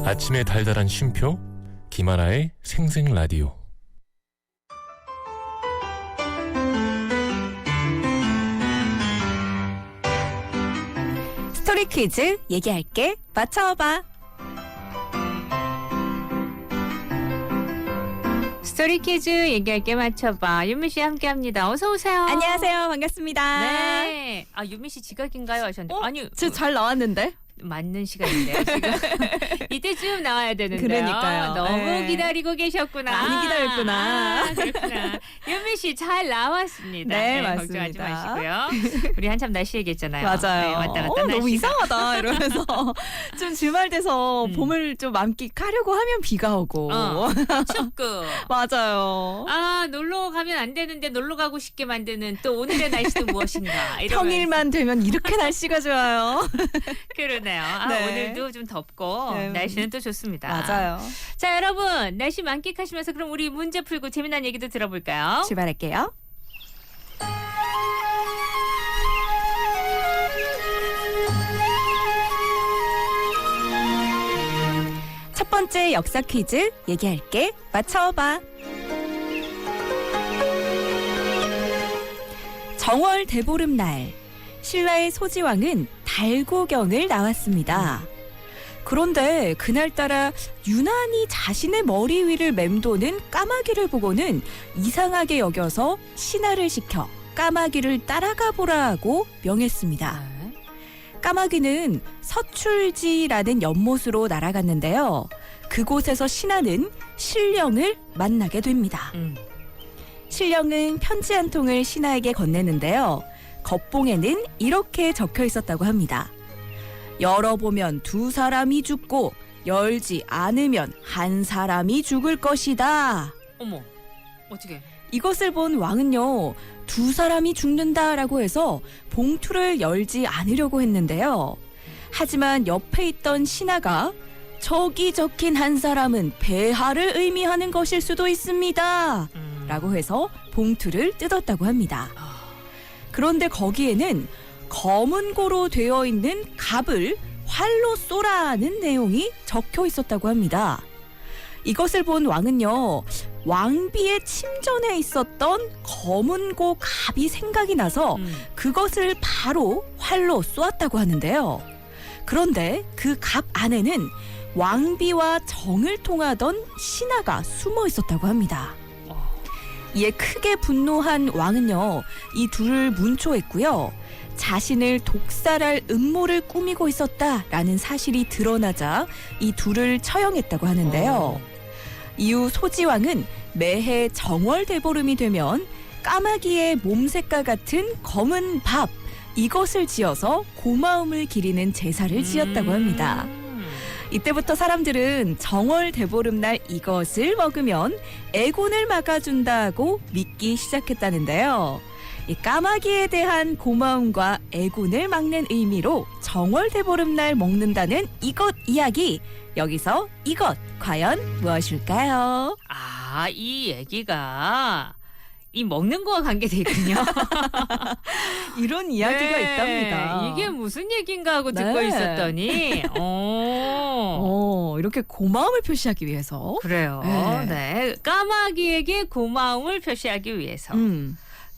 아침의 달달한 쉼표 김하나의 생생라디오. 스토리 퀴즈 얘기할게. 맞춰봐. 스토리 퀴즈 얘기할게 맞춰봐. 윤미 씨 함께합니다. 어서 오세요. 안녕하세요. 반갑습니다. 네. 아 윤미 씨 지각인가요 하셨는데 아니 저 잘 나왔는데? 맞는 시간인데요 지금. 이때쯤 나와야 되는데요. 그러니까요. 너무 네. 기다리고 계셨구나. 많이 기다렸구나. 아, 그렇구나. 윤미 씨 잘 나왔습니다. 네, 걱정하지 맞습니다. 마시고요. 우리 한참 날씨 얘기했잖아요. 맞아요. 네, 왔다 갔다 너무 날씨가. 이상하다 이러면서 좀 주말 돼서 봄을 좀 만끽하려고 하면 비가 오고. 춥고. 맞아요. 아 놀러 가면 안 되는데 놀러 가고 싶게 만드는 또 오늘의 날씨는 무엇인가. 이러면서. 평일만 되면 이렇게 날씨가 좋아요. 그러네요. 아, 네. 오늘도 좀 덥고 네. 날씨는 또 좋습니다. 맞아요. 자 여러분 날씨 만끽하시면서 그럼 우리 문제 풀고 재미난 얘기도 들어볼까요? 출발할게요. 첫 번째 역사 퀴즈 얘기할게. 맞춰봐. 정월 대보름날 신라의 소지왕은 달구경을 나왔습니다. 그런데 그날따라 유난히 자신의 머리 위를 맴도는 까마귀를 보고는 이상하게 여겨서 신하를 시켜 까마귀를 따라가 보라 하고 명했습니다. 까마귀는 서출지라는 연못으로 날아갔는데요. 그곳에서 신하는 신령을 만나게 됩니다. 신령은 편지 한 통을 신하에게 건네는데요. 겉봉에는 이렇게 적혀 있었다고 합니다. 열어보면 두 사람이 죽고 열지 않으면 한 사람이 죽을 것이다. 어머 어떻게? 이것을 본 왕은요, 두 사람이 죽는다라고 해서 봉투를 열지 않으려고 했는데요. 하지만 옆에 있던 신하가 저기 적힌 한 사람은 폐하를 의미하는 것일 수도 있습니다. 라고 해서 봉투를 뜯었다고 합니다. 그런데 거기에는 검은 고로 되어 있는 갑을 활로 쏘라는 내용이 적혀 있었다고 합니다. 이것을 본 왕은요, 왕비의 침전에 있었던 검은 고 갑이 생각이 나서 그것을 바로 활로 쏘았다고 하는데요. 그런데 그 갑 안에는 왕비와 정을 통하던 신하가 숨어 있었다고 합니다. 이에 크게 분노한 왕은요, 이 둘을 문초했고요. 자신을 독살할 음모를 꾸미고 있었다라는 사실이 드러나자 이 둘을 처형했다고 하는데요. 이후 소지왕은 매해 정월 대보름이 되면 까마귀의 몸색과 같은 검은 밥, 이것을 지어서 고마움을 기리는 제사를 지었다고 합니다. 이때부터 사람들은 정월 대보름날 이것을 먹으면 애군을 막아준다고 믿기 시작했다는데요. 이 까마귀에 대한 고마움과 애군을 막는 의미로 정월 대보름날 먹는다는 이것 이야기. 여기서 이것 과연 무엇일까요? 아, 이 얘기가 이 먹는 거와 관계돼 있군요. 이런 이야기가 네, 있답니다. 이게 무슨 얘기인가 하고 듣고 네. 있었더니 이렇게 고마움을 표시하기 위해서. 그래요. 네. 네. 까마귀에게 고마움을 표시하기 위해서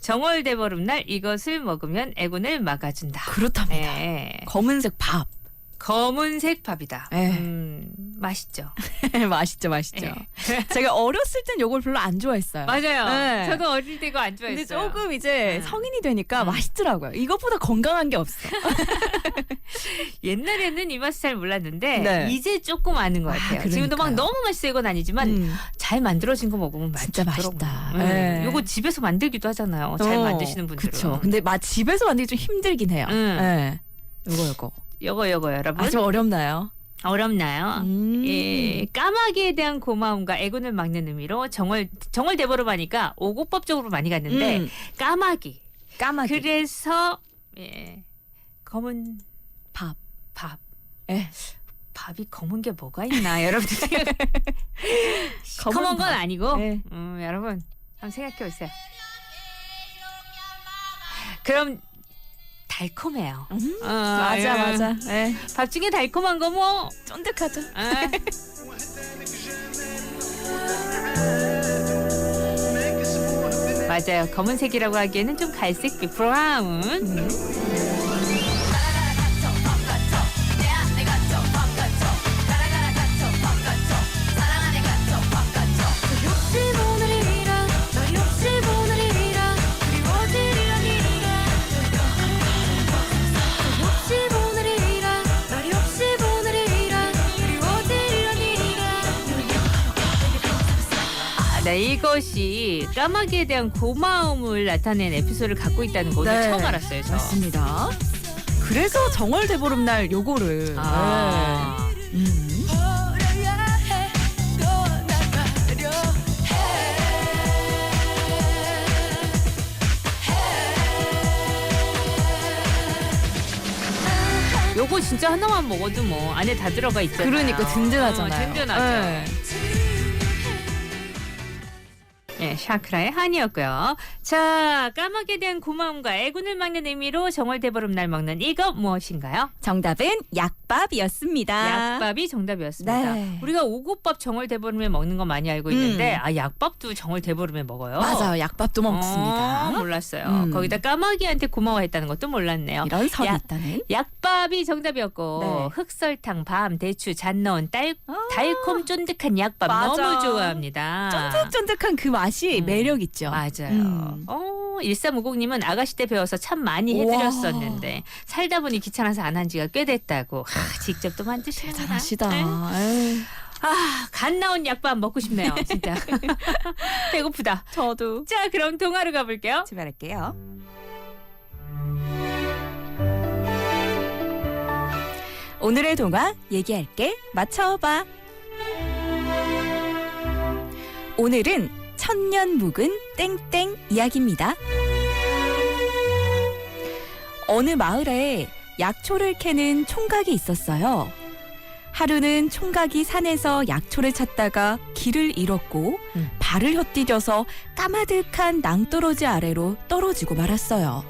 정월 대보름날 이것을 먹으면 애군을 막아준다. 그렇답니다. 네. 검은색 밥. 검은색 밥이다. 네. 맛있죠. 맛있죠, 맛있죠. 네. 제가 어렸을 땐 이걸 별로 안 좋아했어요. 맞아요. 네. 저도 어릴 때 이거 안 좋아했어요. 근데 조금 이제 성인이 되니까 맛있더라고요. 이것보다 건강한 게 없어. 옛날에는 이 맛을 잘 몰랐는데 네. 이제 조금 아는 것 같아요. 그러니까요. 지금도 막 너무 맛있어 이건 아니지만 잘 만들어진 거 먹으면 진짜 맛있더라고요. 맛있다. 네. 요거 집에서 만들기도 하잖아요. 잘 만드시는 분들은. 그렇죠. 근데 집에서 만들기 좀 힘들긴 해요. 네. 요거. 요거 여러분. 아, 좀 어렵나요? 어렵나요? 예, 까마귀에 대한 고마움과 애군을 막는 의미로 정월 대보름 하니까 오고법적으로 많이 갔는데 까마귀. 그래서 검은 밥. 예. 밥이 검은 게 뭐가 있나 여러분들 생각. 검은 건 아니고 네. 여러분 한번 생각해 보세요. 그럼 달콤해요. 맞아, 맞아. 네. 밥 중에 달콤한 거 뭐. 쫀득하죠. 맞아요. 검은색이라고 하기에는 좀 갈색빛 브라운. 네, 이것이 까마귀에 대한 고마움을 나타낸 에피소드를 갖고 있다는 거 오늘 처음 알았어요. 저. 맞습니다. 그래서 정월 대보름날 요거를. 아. 네. 요거 진짜 하나만 먹어도 뭐 안에 다 들어가 있잖아요. 그러니까 든든하잖아요. 든든하죠. 네. 네, 샤크라의 한이었고요. 자, 까마귀에 대한 고마움과 애군을 막는 의미로 정월 대보름날 먹는 이거 무엇인가요? 정답은 약밥이었습니다. 약밥이 정답이었습니다. 네. 우리가 오곡밥 정월 대보름에 먹는 거 많이 알고 있는데 약밥도 정월 대보름에 먹어요. 맞아요. 약밥도 먹습니다. 몰랐어요. 거기다 까마귀한테 고마워했다는 것도 몰랐네요. 이런 선이 약- 있다네. 약밥이 정답이었고 네. 흑설탕, 밤, 대추, 잣 넣은 달콤 쫀득한 약밥 맞아. 너무 좋아합니다. 쫀득쫀득한 그 맛이 매력 있죠. 맞아요. 1350님은 아가씨 때 배워서 참 많이 해드렸었는데 살다 보니 귀찮아서 안 한 지가 꽤 됐다고. 직접 또 만드시는구나. 대단하시다. 네. 에이, 갓 나온 약밥 먹고 싶네요. 진짜. 배고프다. 저도 자, 그럼 동화로 가볼게요. 출발할게요. 오늘의 동화 얘기할게. 맞춰봐. 오늘은 천년 묵은 땡땡 이야기입니다. 어느 마을에 약초를 캐는 총각이 있었어요. 하루는 총각이 산에서 약초를 찾다가 길을 잃었고 발을 헛디뎌서 까마득한 낭떠러지 아래로 떨어지고 말았어요.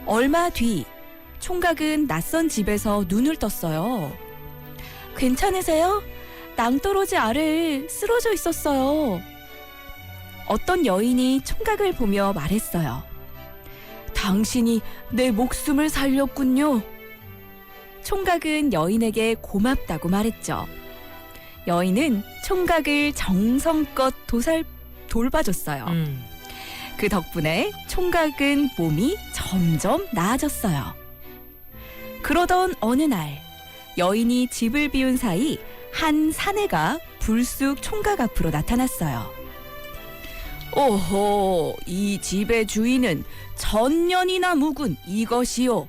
얼마 뒤 총각은 낯선 집에서 눈을 떴어요. 괜찮으세요? 낭떠러지 아래에 쓰러져 있었어요. 어떤 여인이 총각을 보며 말했어요. 당신이 내 목숨을 살렸군요. 총각은 여인에게 고맙다고 말했죠. 여인은 총각을 정성껏 돌봐줬어요. 그 덕분에 총각은 몸이 점점 나아졌어요. 그러던 어느 날 여인이 집을 비운 사이 한 사내가 불쑥 총각 앞으로 나타났어요. 오호, 이 집의 주인은 천년이나 묵은 이것이요.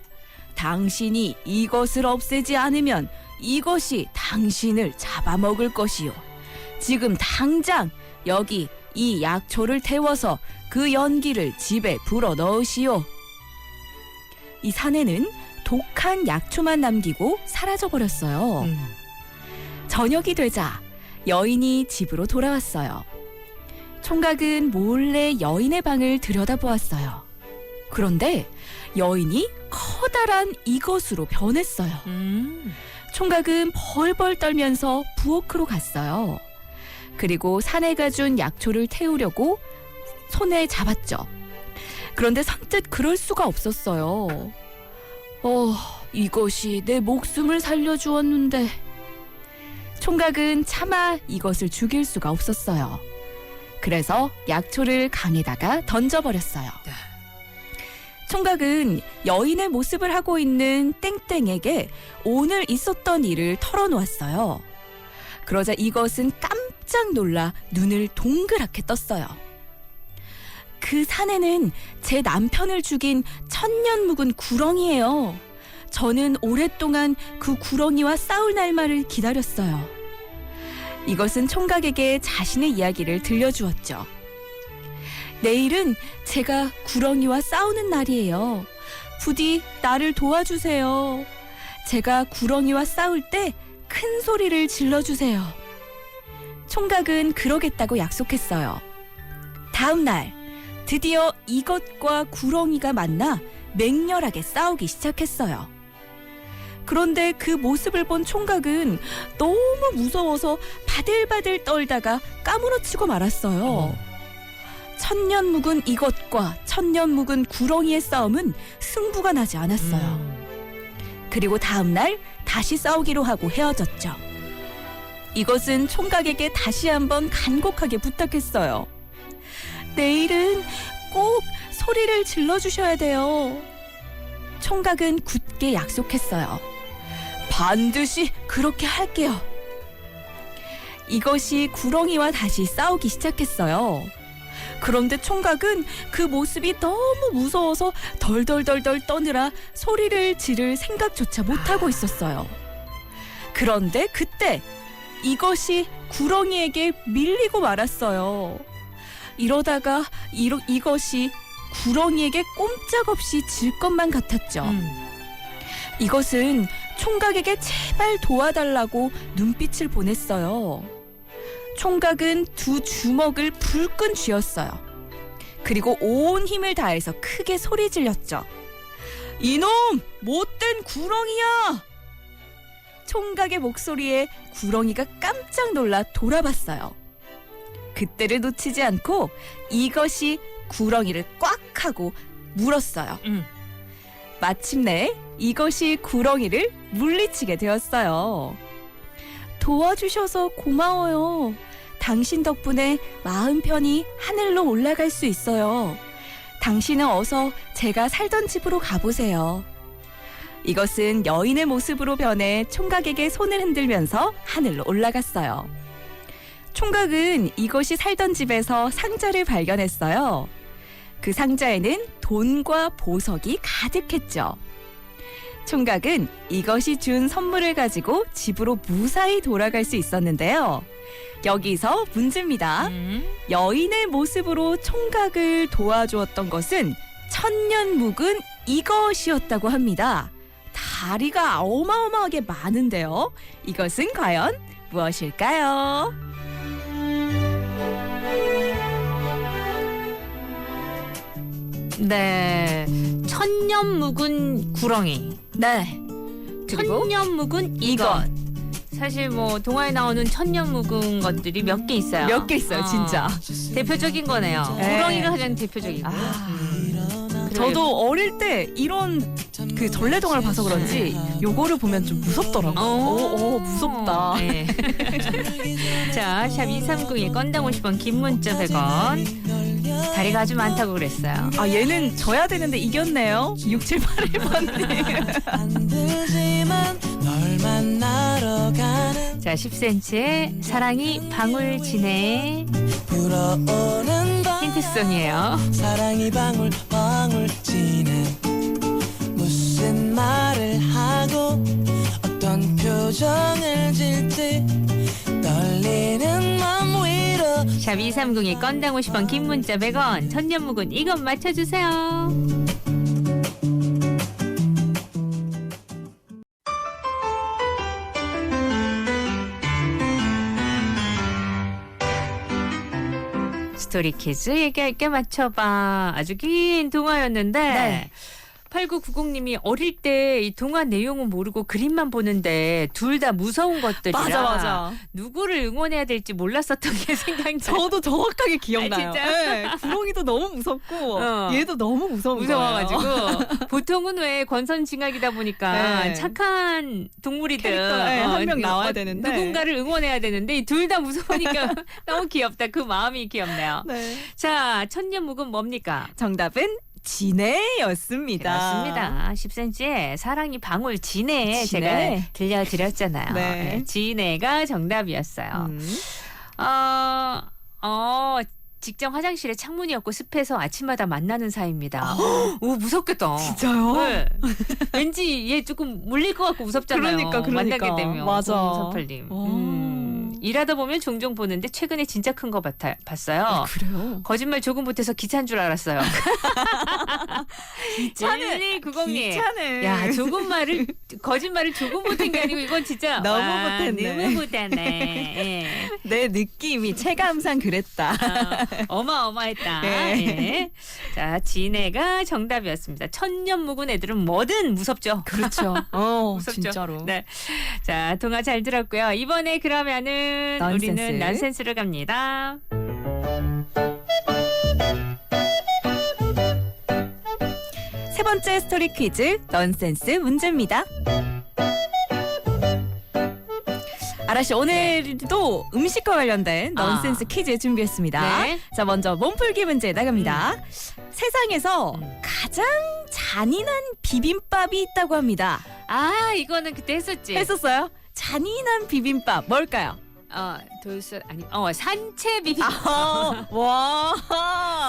당신이 이것을 없애지 않으면 이것이 당신을 잡아먹을 것이요. 지금 당장 여기 이 약초를 태워서 그 연기를 집에 불어 넣으시오. 이 사내는 독한 약초만 남기고 사라져버렸어요. 저녁이 되자 여인이 집으로 돌아왔어요. 총각은 몰래 여인의 방을 들여다보았어요. 그런데 여인이 커다란 이것으로 변했어요. 총각은 벌벌 떨면서 부엌으로 갔어요. 그리고 사내가 준 약초를 태우려고 손에 잡았죠. 그런데 선뜻 그럴 수가 없었어요. 이것이 내 목숨을 살려주었는데. 총각은 차마 이것을 죽일 수가 없었어요. 그래서 약초를 강에다가 던져버렸어요. 총각은 여인의 모습을 하고 있는 땡땡에게 오늘 있었던 일을 털어놓았어요. 그러자 이것은 깜짝 놀라 눈을 동그랗게 떴어요. 그 사내는 제 남편을 죽인 천년 묵은 구렁이에요. 저는 오랫동안 그 구렁이와 싸울 날만을 기다렸어요. 이것은 총각에게 자신의 이야기를 들려주었죠. 내일은 제가 구렁이와 싸우는 날이에요. 부디 나를 도와주세요. 제가 구렁이와 싸울 때 큰 소리를 질러주세요. 총각은 그러겠다고 약속했어요. 다음 날 드디어 이것과 구렁이가 만나 맹렬하게 싸우기 시작했어요. 그런데 그 모습을 본 총각은 너무 무서워서 바들바들 떨다가 까무러치고 말았어요. 천년 묵은 이것과 천년 묵은 구렁이의 싸움은 승부가 나지 않았어요. 그리고 다음 날 다시 싸우기로 하고 헤어졌죠. 이것은 총각에게 다시 한번 간곡하게 부탁했어요. 내일은 꼭 소리를 질러주셔야 돼요. 총각은 굳게 약속했어요. 반드시 그렇게 할게요. 이것이 구렁이와 다시 싸우기 시작했어요. 그런데 총각은 그 모습이 너무 무서워서 덜덜덜덜 떠느라 소리를 지를 생각조차 못하고 있었어요. 그런데 그때 이것이 구렁이에게 밀리고 말았어요. 이러다가 이것이 구렁이에게 꼼짝없이 질 것만 같았죠. 이것은 총각에게 제발 도와달라고 눈빛을 보냈어요. 총각은 두 주먹을 불끈 쥐었어요. 그리고 온 힘을 다해서 크게 소리 질렀죠. 이놈! 못된 구렁이야! 총각의 목소리에 구렁이가 깜짝 놀라 돌아봤어요. 그때를 놓치지 않고 이것이 구렁이를 꽉 하고 물었어요. 마침내 이것이 구렁이를 물리치게 되었어요. 도와주셔서 고마워요. 당신 덕분에 마음 편히 하늘로 올라갈 수 있어요. 당신은 어서 제가 살던 집으로 가보세요. 이것은 여인의 모습으로 변해 총각에게 손을 흔들면서 하늘로 올라갔어요. 총각은 이것이 살던 집에서 상자를 발견했어요. 그 상자에는 돈과 보석이 가득했죠. 총각은 이것이 준 선물을 가지고 집으로 무사히 돌아갈 수 있었는데요. 여기서 문제입니다. 여인의 모습으로 총각을 도와주었던 것은 천년 묵은 이것이었다고 합니다. 다리가 어마어마하게 많은데요. 이것은 과연 무엇일까요? 네. 천년 묵은 구렁이. 네. 그리고 천년 묵은 이것. 사실 뭐 동화에 나오는 천년 묵은 것들이 몇 개 있어요. 몇 개 있어요, 진짜. 대표적인 거네요. 네. 구렁이가 가장 대표적이고. 저도 어릴 때 이런 그 전래동화를 봐서 그런지 요거를 보면 좀 무섭더라고요. 무섭다. 네. 자, 샵 2302 건당 50원, 긴 문자 100원. 다리가 아주 많다고 그랬어요. 아, 얘는 져야 되는데 이겼네요. 6781번님. 자, 10cm의 사랑이 방울 지네. 힌트송이에요. 사랑이 방울 방울 지네. 무슨 말을 하고 어떤 표정을 질지 떨리는 맘 위로. 샵 2302 건당 50원, 긴 문자 100원. 천년 묵은 이것 맞춰주세요. 스토리 퀴즈 얘기할게 맞춰봐. 아주 긴 동화였는데 네. 8990님이 어릴 때 이 동화 내용은 모르고 그림만 보는데 둘 다 무서운 것들이라 맞아. 누구를 응원해야 될지 몰랐었던 게 생각나요. 저도 정확하게 기억나요. 아, 진짜? 네, 구렁이도 너무 무섭고 어. 얘도 너무 무서운 거예요. 무서워가지고 보통은 왜 권선징악이다 보니까 네. 착한 동물이든 캐릭터, 네, 한명 나와야 되는데. 누군가를 응원해야 되는데 둘 다 무서우니까 너무 귀엽다. 그 마음이 귀엽네요. 네. 자, 천년 묵은 뭡니까? 정답은 지네였습니다. 그렇습니다. 10cm의 사랑이 방울 지네, 지네. 제가 들려드렸잖아요. 네. 네, 지네가 정답이었어요. 직장 화장실에 창문이 없고 습해서 아침마다 만나는 사이입니다. 오, 무섭겠다. 진짜요? 네. 왠지 얘 조금 물릴 것 같고 무섭잖아요. 그러니까. 만나게 되면. 맞아. 0438님. 일하다 보면 종종 보는데 최근에 진짜 큰 거 봤어요. 그래요? 거짓말 조금 못해서 기차인 줄 알았어요. 기차는 1190님. 기차는. 야, 거짓말을 조금 못한 게 아니고 이건 진짜 너무 와, 못했네. 너무 못하네. 예. 내 느낌이 체감상 그랬다. 어마어마했다. 네. 예. 자, 진해가 정답이었습니다. 천년 묵은 애들은 뭐든 무섭죠. 그렇죠. 무섭죠. 진짜로. 네. 자, 통화 잘 들었고요. 이번에 그러면은 넌센스. 우리는 넌센스를 갑니다. 세 번째 스토리 퀴즈 넌센스 문제입니다. 아라씨 오늘도 음식과 관련된 넌센스 퀴즈 준비했습니다. 네. 자 먼저 몸풀기 문제 나갑니다. 세상에서 가장 잔인한 비빔밥이 있다고 합니다. 아, 이거는 그때 했었지. 했었어요? 잔인한 비빔밥 뭘까요? 산채 비빔밥. 와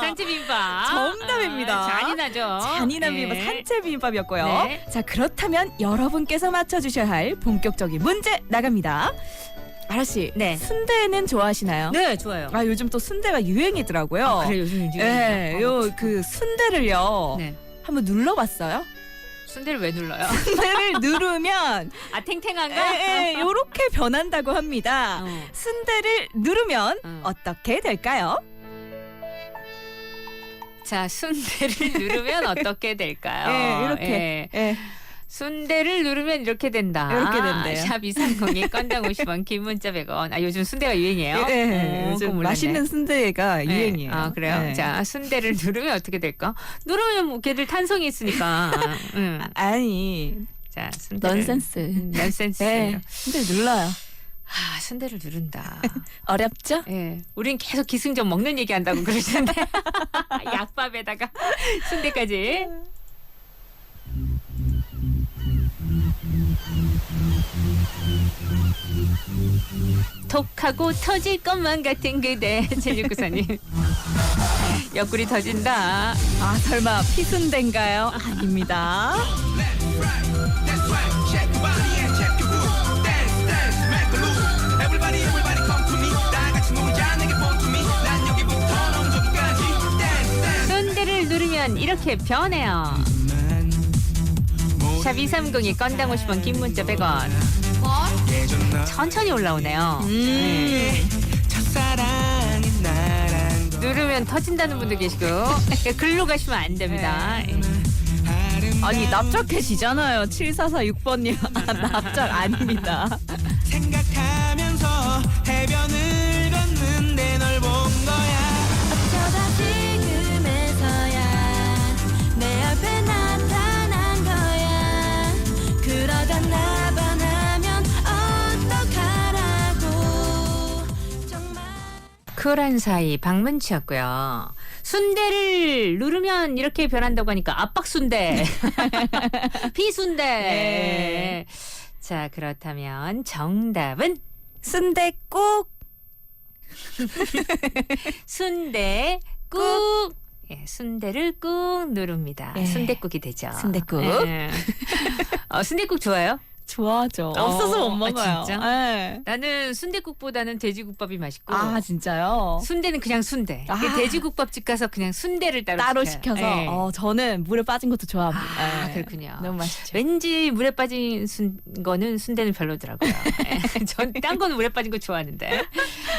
산채 비빔밥. 정답입니다. 잔인하죠. 잔인한 네. 비빔밥 산채 비빔밥이었고요. 네. 자 그렇다면 여러분께서 맞춰주셔야 할 본격적인 문제 나갑니다. 아라씨 네. 순대는 좋아하시나요? 네, 좋아요. 아 요즘 또 순대가 유행이더라고요. 그래, 요즘 네, 요 그 순대를요 네. 한번 눌러봤어요? 순대를 왜 눌러요? 순대를 누르면 아, 탱탱한가? 요렇게 변한다고 합니다. 어. 순대를 누르면 어떻게 될까요? 자, 순대를 누르면 어떻게 될까요? 네, 이렇게. 예. 순대를 누르면 이렇게 된다. 이렇게 된대요. 샵 230에 건당 50원, 긴 문자 100원. 아, 요즘 순대가 유행이에요? 네, 그거 요즘 몰랐네. 맛있는 순대가 네. 유행이에요. 아, 그래요? 네. 자, 순대를 누르면 어떻게 될까? 누르면 뭐 걔들 탄성이 있으니까. 아니 자, 순대를. 넌센스. 넌센스. 네, 순대 눌러요. 아, 순대를 누른다. 어렵죠? 예. 우린 계속 기승전 먹는 얘기 한다고 그러시는데. 약밥에다가 순대까지. 톡하고 터질 것만 같은 그대. 7694님. 옆구리 터진다. 아 설마 피순대인가요? 아닙니다. 순대를 누르면 이렇게 변해요. 샵 230이 건당 50원, 긴 문자 100원. 천천히 올라오네요. 누르면 터진다는 분도 계시고 글로 가시면 안 됩니다. 아니 납작해지잖아요. 7446번님. 납작 아닙니다. 생각하면서 해변을 걷는데 널 본 거야. 어쩌다 지금에서야 내 앞에 나타난 거야. 그러다 나 반하면 어떡하라고. 정말 쿨한 사이 박문치였고요. 순대를 누르면 이렇게 변한다고 하니까 압박순대, 피순대. 네. 자, 그렇다면 정답은 순대국. 순대 꾹. 예, 순대를 꾹 누릅니다. 예. 순대국이 되죠. 순댓국. 예. 순대국 좋아요? 좋아하죠. 없어서 못 먹어요. 진짜? 네. 나는 순대국보다는 돼지국밥이 맛있고. 아 진짜요? 순대는 그냥 순대. 아. 돼지국밥집 가서 그냥 순대를 따로 시켜요. 시켜서 예. 저는 물에 빠진 것도 좋아합니다. 아, 예. 그렇군요. 너무 맛있죠. 왠지 물에 빠진 거는 순대는 별로더라고요. 전 딴 건 물에 빠진 거 좋아하는데.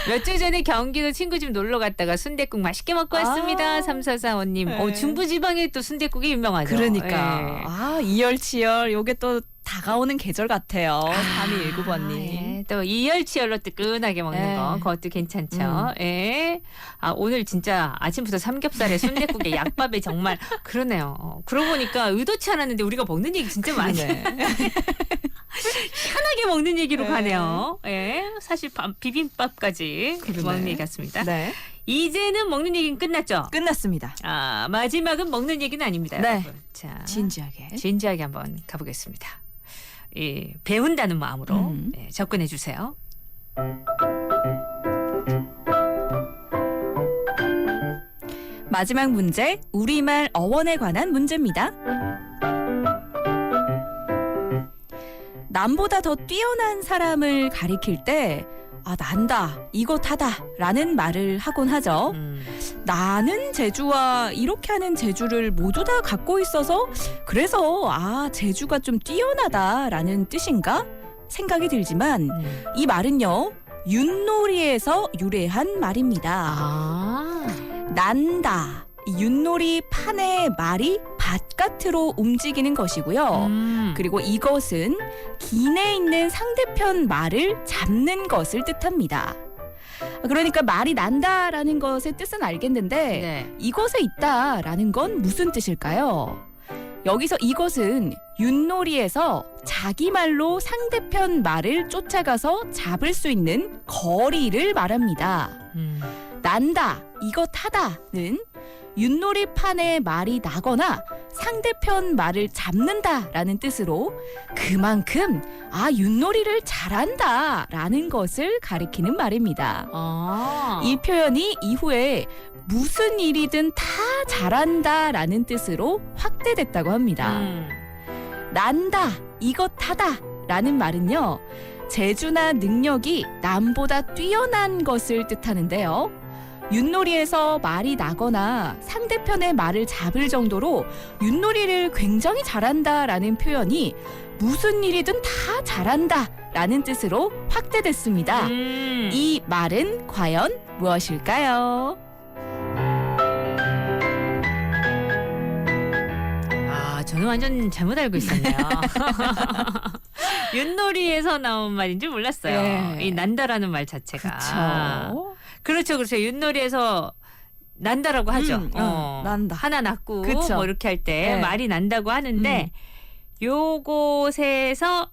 몇 주 전에 경기도 친구 집 놀러 갔다가 순대국 맛있게 먹고 왔습니다. 아. 3445님. 네. 중부지방에 또 순대국이 유명하죠. 그러니까 예. 아 이열치열 요게 또 다가오는 계절 같아요. 3219번님. 예, 또 이열치열로 뜨끈하게 먹는 예. 거 그것도 괜찮죠. 예. 아 오늘 진짜 아침부터 삼겹살에 순댓국에 약밥에 정말 그러네요. 그러고 보니까 의도치 않았는데 우리가 먹는 얘기 진짜 많이 네. 희한하게 먹는 얘기로 네. 가네요. 예. 사실 비빔밥까지 그러네. 먹는 얘기 같습니다. 네. 이제는 먹는 얘기는 끝났죠. 끝났습니다. 아 마지막은 먹는 얘기는 아닙니다. 네. 여러분. 자 진지하게. 진지하게 한번 가보겠습니다. 예, 배운다는 마음으로 예, 접근해 주세요. 마지막 문제 우리말 어원에 관한 문제입니다. 남보다 더 뛰어난 사람을 가리킬 때 난다, 이것하다 라는 말을 하곤 하죠. 나는 제주와 이렇게 하는 제주를 모두 다 갖고 있어서 그래서 제주가 좀 뛰어나다라는 뜻인가 생각이 들지만 이 말은요 윷놀이에서 유래한 말입니다. 난다. 윷놀이 판의 말이 바깥으로 움직이는 것이고요. 그리고 이것은 긴에 있는 상대편 말을 잡는 것을 뜻합니다. 그러니까 말이 난다라는 것의 뜻은 알겠는데 네. 이것에 있다라는 건 무슨 뜻일까요? 여기서 이것은 윷놀이에서 자기 말로 상대편 말을 쫓아가서 잡을 수 있는 거리를 말합니다. 난다, 이것하다는 윷놀이판에 말이 나거나 상대편 말을 잡는다라는 뜻으로 그만큼 윷놀이를 잘한다라는 것을 가리키는 말입니다. 이 표현이 이후에 무슨 일이든 다 잘한다라는 뜻으로 확대됐다고 합니다. 난다, 이것하다라는 말은요 재주나 능력이 남보다 뛰어난 것을 뜻하는데요. 윷놀이에서 말이 나거나 상대편의 말을 잡을 정도로 윷놀이를 굉장히 잘한다라는 표현이 무슨 일이든 다 잘한다라는 뜻으로 확대됐습니다. 이 말은 과연 무엇일까요? 저는 완전 잘못 알고 있었네요. 윷놀이에서 나온 말인 줄 몰랐어요. 네. 이 난다라는 말 자체가. 그렇죠. 그렇죠. 윷놀이에서 난다라고 하죠. 난다. 하나 낳고 그쵸. 뭐 이렇게 할 때 네. 말이 난다고 하는데 요곳에서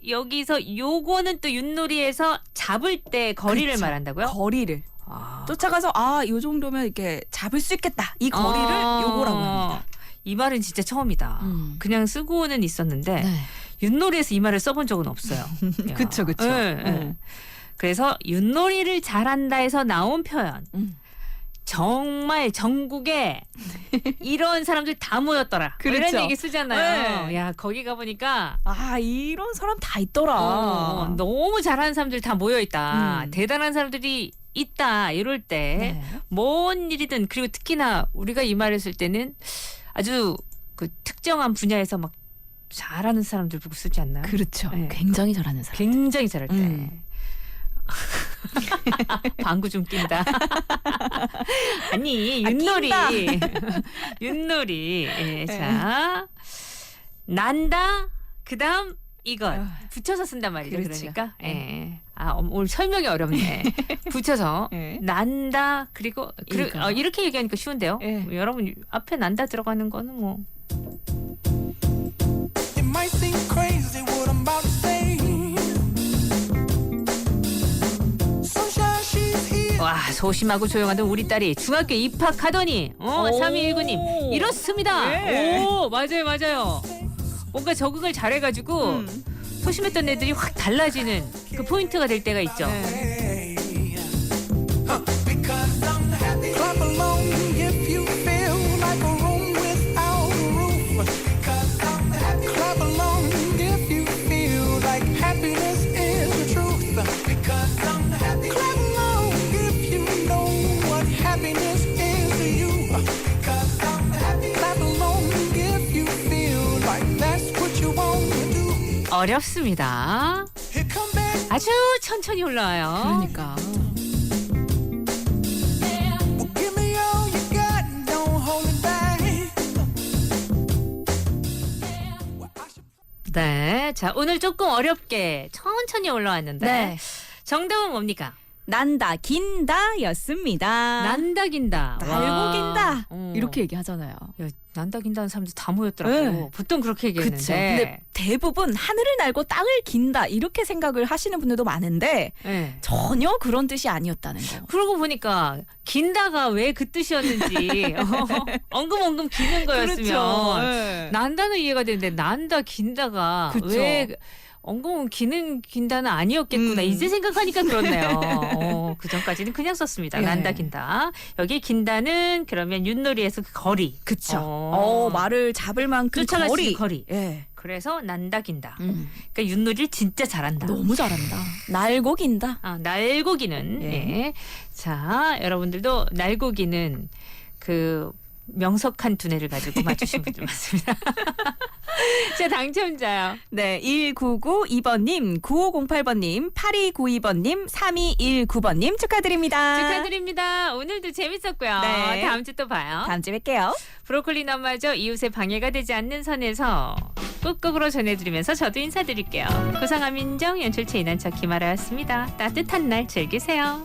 여기서 요거는 또 윷놀이에서 잡을 때 거리를 그쵸. 말한다고요? 거리를 쫓아가서 요 정도면 이렇게 잡을 수 있겠다. 이 거리를 요거라고 합니다. 이 말은 진짜 처음이다. 그냥 쓰고는 있었는데 윷놀이에서 이 말을 써본 적은 없어요. 야. 그쵸. 네. 그래서 윷놀이를 잘한다에서 나온 표현. 정말 전국에 이런 사람들 다 모였더라. 그렇죠. 이런 얘기 쓰잖아요. 네. 야 거기 가보니까 이런 사람 다 있더라. 너무 잘하는 사람들 다 모여있다. 대단한 사람들이 있다. 이럴 때 뭔 일이든 그리고 특히나 우리가 이 말을 쓸 때는 아주 그 특정한 분야에서 막 잘하는 사람들 보고 쓰지 않나요? 그렇죠. 네. 굉장히 잘하는 사람. 굉장히 잘할 때. 방구 좀 낀다. 아니 윷놀이. 윷놀이. 예, 자 난다. 그다음 이걸 붙여서 쓴단 말이죠. 그렇죠. 그러니까. 예. 오늘 설명이 어렵네. 붙여서 네. 난다. 그리고 이거. 이렇게 얘기하니까 쉬운데요. 네. 여러분 앞에 난다 들어가는 거는 뭐 It might seem crazy what I'm about to say. Sunshine, she's here. 와 소심하고 조용하던 우리 딸이 중학교 입학하더니 3219님 이렇습니다. 네. 오 맞아요. 뭔가 적응을 잘해가지고 소심했던 애들이 확 달라지는 그 포인트가 될 때가 있죠. Hey, because I'm happy. Clap along if you feel like a room without a roof. Because I'm happy. Clap along if you feel like happiness is the truth. Because I'm happy. Clap along if you know what happiness is to you. Because I'm happy. Clap along if you feel like that's what you want to do. 어렵습니다. Here come back. 아주 천천히 올라와요. 그러니까. Well, give me all you got, don't hold it back. Well, I should 네, 자 오늘 조금 어렵게 천천히 올라왔는데 네. 정답은 뭡니까? 난다, 긴다였습니다. 난다 긴다. 날고 긴다. 어. 이렇게 얘기하잖아요. 야, 난다 긴다는 사람들 다 모였더라고. 네. 보통 그렇게 얘기했는데. 그쵸. 근데 대부분 하늘을 날고 땅을 긴다 이렇게 생각을 하시는 분들도 많은데 네. 전혀 그런 뜻이 아니었다는 거. 그러고 보니까 긴다가 왜 그 뜻이었는지 엉금엉금 기는 거였으면 네. 난다는 이해가 되는데 난다 긴다가 그쵸. 왜 엉금엉금 긴다는 아니었겠구나. 이제 생각하니까 그렇네요. 그 전까지는 그냥 썼습니다. 예. 난다 긴다. 여기 긴다는 그러면 윷놀이에서 그 거리. 그쵸. 말을 잡을 만큼 쫓아갈 수 거리. 있는 거리. 예. 그래서 난다긴다. 그러니까 윷놀이를 진짜 잘한다. 너무 잘한다. 날고 긴다. 날고기는. 예. 예. 자, 여러분들도 날고기는 그 명석한 두뇌를 가지고 맞추신 분들 많습니다. 자, 당첨자요. 네, 1992번님, 9508번님, 8292번님, 3219번님 축하드립니다. 축하드립니다. 오늘도 재밌었고요. 네. 다음 주 또 봐요. 다음 주에 뵐게요. 브로콜리 너마저 이웃에 방해가 되지 않는 선에서 끝곡으로 전해드리면서 저도 인사드릴게요. 구상함 인정 연출체 이난철 김아라였습니다. 따뜻한 날 즐기세요.